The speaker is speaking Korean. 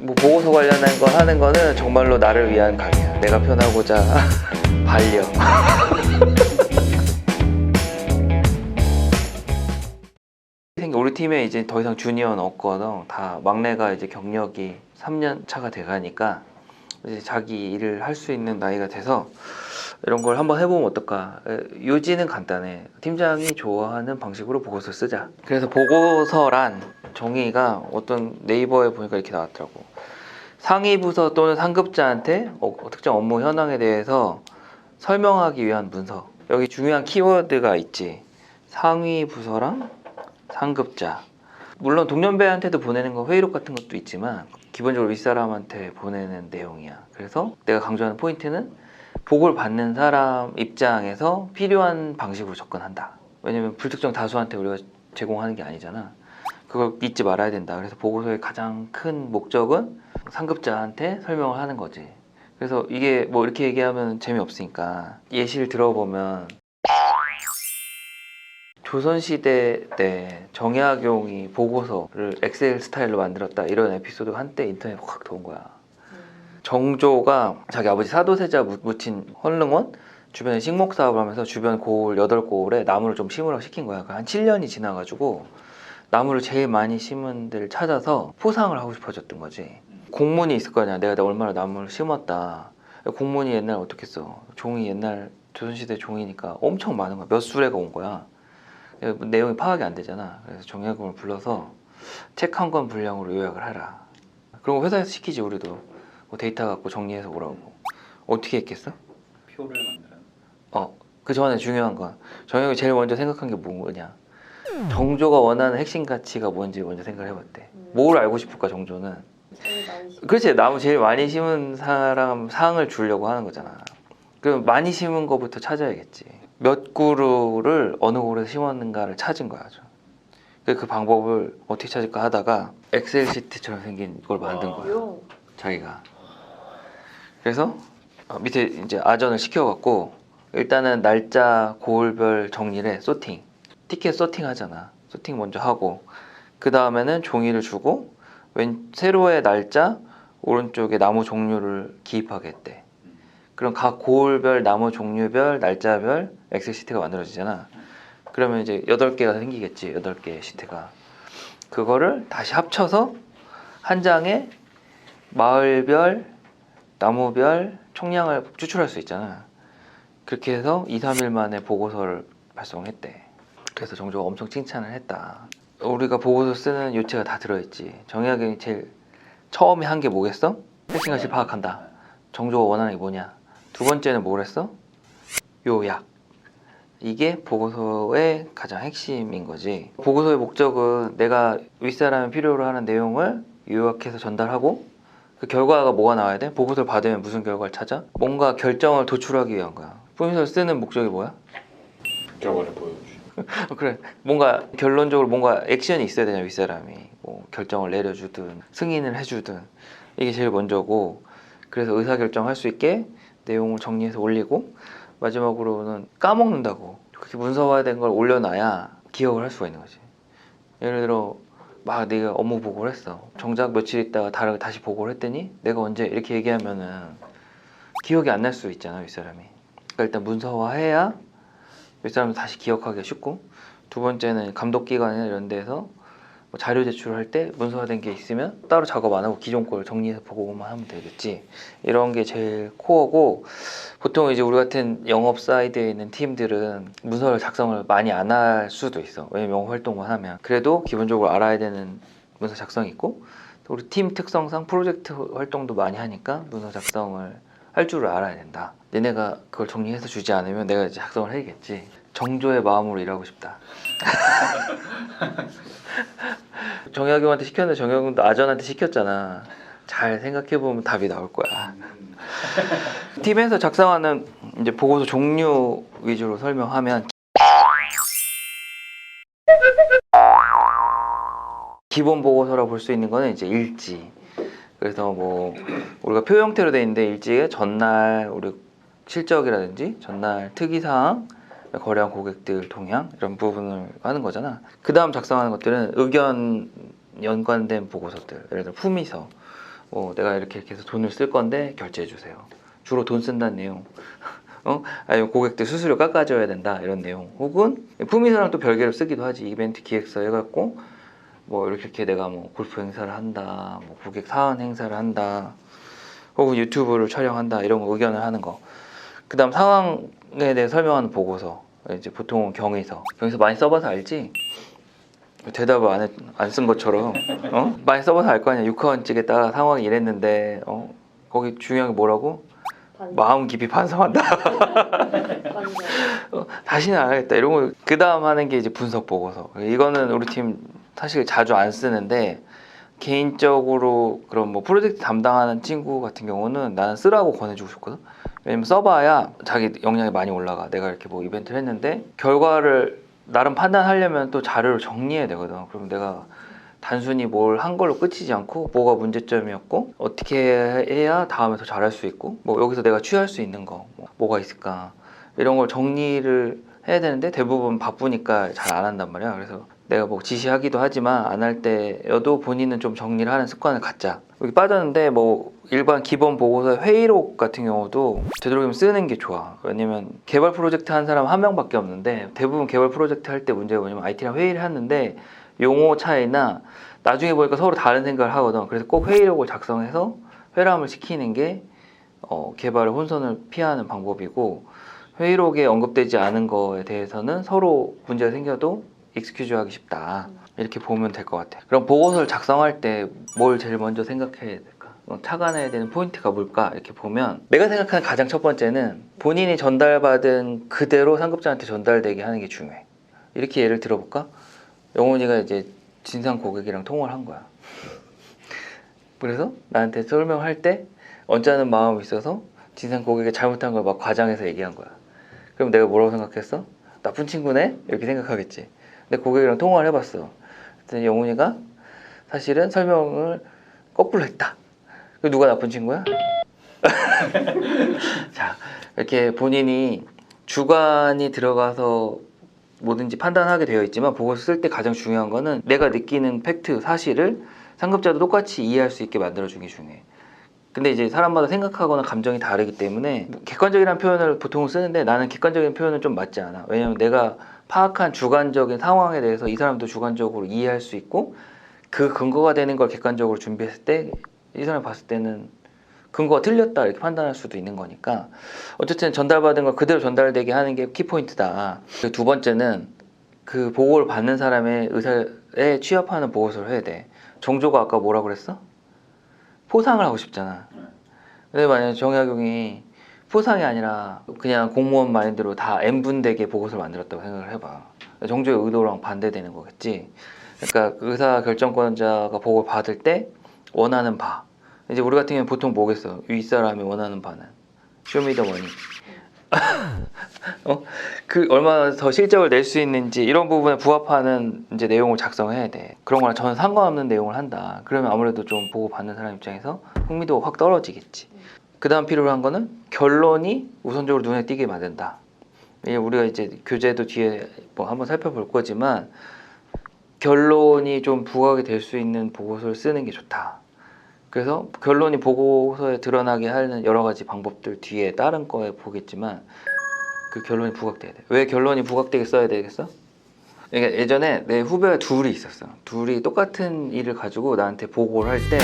뭐 보고서 관련한 거 하는 거는 정말로 나를 위한 강의야. 내가 편하고자 반려. 우리 팀에 이제 더 이상 주니어는 없거든. 다 막내가 이제 경력이 3년 차가 돼가니까 이제 자기 일을 할 수 있는 나이가 돼서 이런 걸 한번 해보면 어떨까. 요지는 간단해. 팀장이 좋아하는 방식으로 보고서 쓰자. 그래서 보고서란 정의가 어떤 네이버에 보니까 이렇게 나왔더라고. 상위 부서 또는 상급자한테 특정 업무 현황에 대해서 설명하기 위한 문서. 여기 중요한 키워드가 있지. 상위 부서랑 상급자. 물론 동년배한테도 보내는 거 회의록 같은 것도 있지만 기본적으로 윗사람한테 보내는 내용이야. 그래서 내가 강조하는 포인트는 보고를 받는 사람 입장에서 필요한 방식으로 접근한다. 왜냐면 불특정 다수한테 우리가 제공하는 게 아니잖아. 그걸 잊지 말아야 된다. 그래서 보고서의 가장 큰 목적은 상급자한테 설명을 하는 거지. 그래서 이게 뭐 이렇게 얘기하면 재미없으니까 예시를 들어보면 조선시대 때 정약용이 보고서를 엑셀 스타일로 만들었다 이런 에피소드가 한때 인터넷에 확 도는 거야. 정조가 자기 아버지 사도세자 묻힌 헌릉원 주변에 식목 사업을 하면서 주변 고을 8고을에 나무를 좀 심으라고 시킨 거야. 한 7년이 지나가지고 나무를 제일 많이 심은 데를 찾아서 포상을 하고 싶어졌던 거지. 공문이 있을 거 아니야. 내가 얼마나 나무를 심었다. 공문이 옛날 어떻게 써? 종이 옛날 조선시대 종이니까 엄청 많은 거야. 몇 수레가 온 거야. 내용이 파악이 안 되잖아. 그래서 정약용을 불러서 책 한 권 분량으로 요약을 하라. 그런 거 회사에서 시키지. 우리도 뭐 데이터 갖고 정리해서 오라고. 어떻게 했겠어? 표를 만들어요. 그 전에 중요한 건 정약용이 제일 먼저 생각한 게 뭐냐. 정조가 원하는 핵심 가치가 뭔지 먼저 생각을 해봤대. 뭘 알고 싶을까 정조는? 그렇지. 나무 제일 많이 심은 사람 상을 주려고 하는 거잖아. 그럼 많이 심은 거부터 찾아야겠지. 몇 그루를 어느 고루에 심었는가를 찾은 거야. 그 방법을 어떻게 찾을까 하다가 엑셀 시트처럼 생긴 걸 만든 거야. 자기가. 그래서 밑에 이제 아전을 시켜갖고 일단은 날짜 고을별 정리를 해. 소팅. 티켓 소팅 하잖아. 소팅 먼저 하고 그 다음에는 종이를 주고 세로의 날짜 오른쪽에 나무 종류를 기입하게 했대. 그럼 각 고을별 나무 종류별 날짜별 엑셀 시트가 만들어지잖아. 그러면 이제 8개가 생기겠지. 8개의 시트가. 그거를 다시 합쳐서 한 장에 마을별, 나무별 총량을 추출할 수 있잖아. 그렇게 해서 2, 3일 만에 보고서를 발송했대. 그래서 정조가 엄청 칭찬을 했다. 우리가 보고서 쓰는 요체가 다 들어있지. 정약용이 제일 처음에 한 게 뭐겠어? 핵심 가치 파악한다. 정조가 원하는 게 뭐냐. 두 번째는 뭘 했어? 요약. 이게 보고서의 가장 핵심인 거지. 보고서의 목적은 내가 윗사람이 필요로 하는 내용을 요약해서 전달하고 그 결과가 뭐가 나와야 돼? 보고서를 받으면 무슨 결과를 찾아? 뭔가 결정을 도출하기 위한 거야. 품위서를 쓰는 목적이 뭐야? 결과를 보여주죠. 그래. 뭔가 결론적으로 뭔가 액션이 있어야 되냐 윗사람이. 뭐 결정을 내려주든 승인을 해주든 이게 제일 먼저고 그래서 의사결정할 수 있게 내용을 정리해서 올리고 마지막으로는 까먹는다고. 그렇게 문서화된 걸 올려놔야 기억을 할 수가 있는 거지. 예를 들어 막 내가 업무 보고를 했어. 정작 며칠 있다가 다시 보고를 했더니 내가 언제 이렇게 얘기하면은 기억이 안 날 수 있잖아 윗사람이. 그러니까 일단 문서화해야 윗사람도 다시 기억하기가 쉽고 두 번째는 감독기관이나 이런 데서 뭐 자료 제출할 때 문서화된 게 있으면 따로 작업 안 하고 기존 걸 정리해서 보고만 하면 되겠지. 이런 게 제일 코어고 보통 이제 우리 같은 영업 사이드에 있는 팀들은 문서를 작성을 많이 안 할 수도 있어. 왜냐면 영업 활동만 하면. 그래도 기본적으로 알아야 되는 문서 작성이 있고 또 우리 팀 특성상 프로젝트 활동도 많이 하니까 문서 작성을 할 줄을 알아야 된다. 얘네가 그걸 정리해서 주지 않으면 내가 이제 작성을 해야겠지. 정조의 마음으로 일하고 싶다. 정약용한테 시켰는데 정약용도 아전한테 시켰잖아. 잘 생각해보면 답이 나올 거야. 팀에서 작성하는 이제 보고서 종류 위주로 설명하면 기본 보고서라고 볼 수 있는 거는 이제 일지. 그래서 뭐 우리가 표 형태로 돼 있는데 일지에 전날 우리 실적이라든지 전날 특이사항, 거래한 고객들 동향 이런 부분을 하는 거잖아. 그 다음 작성하는 것들은 의견 연관된 보고서들. 예를 들어 품위서, 내가 이렇게 해서 돈을 쓸 건데 결제해 주세요. 주로 돈 쓴다는 내용. 아니면 고객들 수수료 깎아줘야 된다 이런 내용. 혹은 품위사랑 또 별개로 쓰기도 하지. 이벤트 기획서 해갖고 이렇게 내가 골프 행사를 한다, 고객 사원 행사를 한다, 혹은 유튜브를 촬영한다 이런 거 의견을 하는 거. 그다음 상황에 대해 설명하는 보고서. 이제 보통 경위서 많이 써봐서 알지? 대답을 안 쓴 것처럼 많이 써봐서 알 거 아니야. 6화원 찍에다가 상황이 이랬는데 거기 중요한 게 뭐라고? 마음 깊이 반성한다. 다시는 안 하겠다 이런 거. 그 다음 하는 게 이제 분석 보고서. 이거는 우리 팀 사실 자주 안 쓰는데 개인적으로 그런 프로젝트 담당하는 친구 같은 경우는 나는 쓰라고 권해주고 싶거든. 왜냐면 써봐야 자기 역량이 많이 올라가. 내가 이렇게 이벤트를 했는데 결과를 나름 판단하려면 또 자료를 정리해야 되거든. 그럼 내가 단순히 뭘 한 걸로 끝이지 않고 뭐가 문제점이었고 어떻게 해야 다음에 더 잘할 수 있고 여기서 내가 취할 수 있는 거 뭐가 있을까 이런 걸 정리를 해야 되는데 대부분 바쁘니까 잘 안 한단 말이야. 그래서 내가 지시하기도 하지만 안 할 때여도 본인은 좀 정리를 하는 습관을 갖자. 여기 빠졌는데 일반 기본 보고서 회의록 같은 경우도 되도록이면 쓰는 게 좋아. 왜냐면 개발 프로젝트 한 사람 한 명밖에 없는데 대부분 개발 프로젝트 할 때 문제가 뭐냐면 IT랑 회의를 하는데 용어 차이나 나중에 보니까 서로 다른 생각을 하거든. 그래서 꼭 회의록을 작성해서 회람을 시키는 게 개발의 혼선을 피하는 방법이고, 회의록에 언급되지 않은 거에 대해서는 서로 문제가 생겨도 익스큐즈 하기 쉽다 이렇게 보면 될 것 같아. 그럼 보고서를 작성할 때 뭘 제일 먼저 생각해야 될까? 착안해야 되는 포인트가 뭘까? 이렇게 보면 내가 생각하는 가장 첫 번째는 본인이 전달받은 그대로 상급자한테 전달되게 하는 게 중요해. 이렇게 예를 들어볼까? 영훈이가 이제 진상 고객이랑 통화를 한 거야. 그래서 나한테 설명할 때 언짢은 마음이 있어서 진상 고객이 잘못한 걸 과장해서 얘기한 거야. 그럼 내가 뭐라고 생각했어? 나쁜 친구네? 이렇게 생각하겠지. 근데 고객이랑 통화를 해봤어. 그랬더니 영훈이가 사실은 설명을 거꾸로 했다. 그럼 누가 나쁜 친구야? 자, 이렇게 본인이 주관이 들어가서 뭐든지 판단하게 되어 있지만 보고서 쓸 때 가장 중요한 거는 내가 느끼는 팩트, 사실을 상급자도 똑같이 이해할 수 있게 만들어주는 게 중요해. 근데 이제 사람마다 생각하거나 감정이 다르기 때문에 객관적이라는 표현을 보통 쓰는데 나는 객관적인 표현은 좀 맞지 않아. 왜냐면 내가 파악한 주관적인 상황에 대해서 이 사람도 주관적으로 이해할 수 있고 그 근거가 되는 걸 객관적으로 준비했을 때 이 사람이 봤을 때는 근거가 틀렸다 이렇게 판단할 수도 있는 거니까 어쨌든 전달받은 걸 그대로 전달되게 하는 게 키포인트다. 두 번째는 그 보고를 받는 사람의 의사에 취합하는 보고서를 해야 돼. 정조가 아까 뭐라 그랬어? 포상을 하고 싶잖아. 근데 만약에 정약용이 포상이 아니라 그냥 공무원 마인드로 다 N분되게 보고서를 만들었다고 생각을 해봐. 정조의 의도랑 반대되는 거겠지. 그러니까 의사결정권자가 보고를 받을 때 원하는 바, 이제 우리 같은 경우는 보통 뭐겠어? 윗사람이 원하는 바는 쇼미더머니. 그 얼마나 더 실적을 낼 수 있는지 이런 부분에 부합하는 이제 내용을 작성해야 돼. 그런 거랑 전혀 상관없는 내용을 한다. 그러면 아무래도 좀 보고 받는 사람 입장에서 흥미도가 확 떨어지겠지. 그 다음 필요로 한 거는 결론이 우선적으로 눈에 띄게 만든다. 우리가 이제 교재도 뒤에 한번 살펴볼 거지만 결론이 좀 부각이 될 수 있는 보고서를 쓰는 게 좋다. 그래서 결론이 보고서에 드러나게 하는 여러 가지 방법들 뒤에 다른 거에 보겠지만 그 결론이 부각돼야 돼. 왜 결론이 부각되게 써야 되겠어? 그러니까 예전에 내 후배가 둘이 있었어. 둘이 똑같은 일을 가지고 나한테 보고를 할 때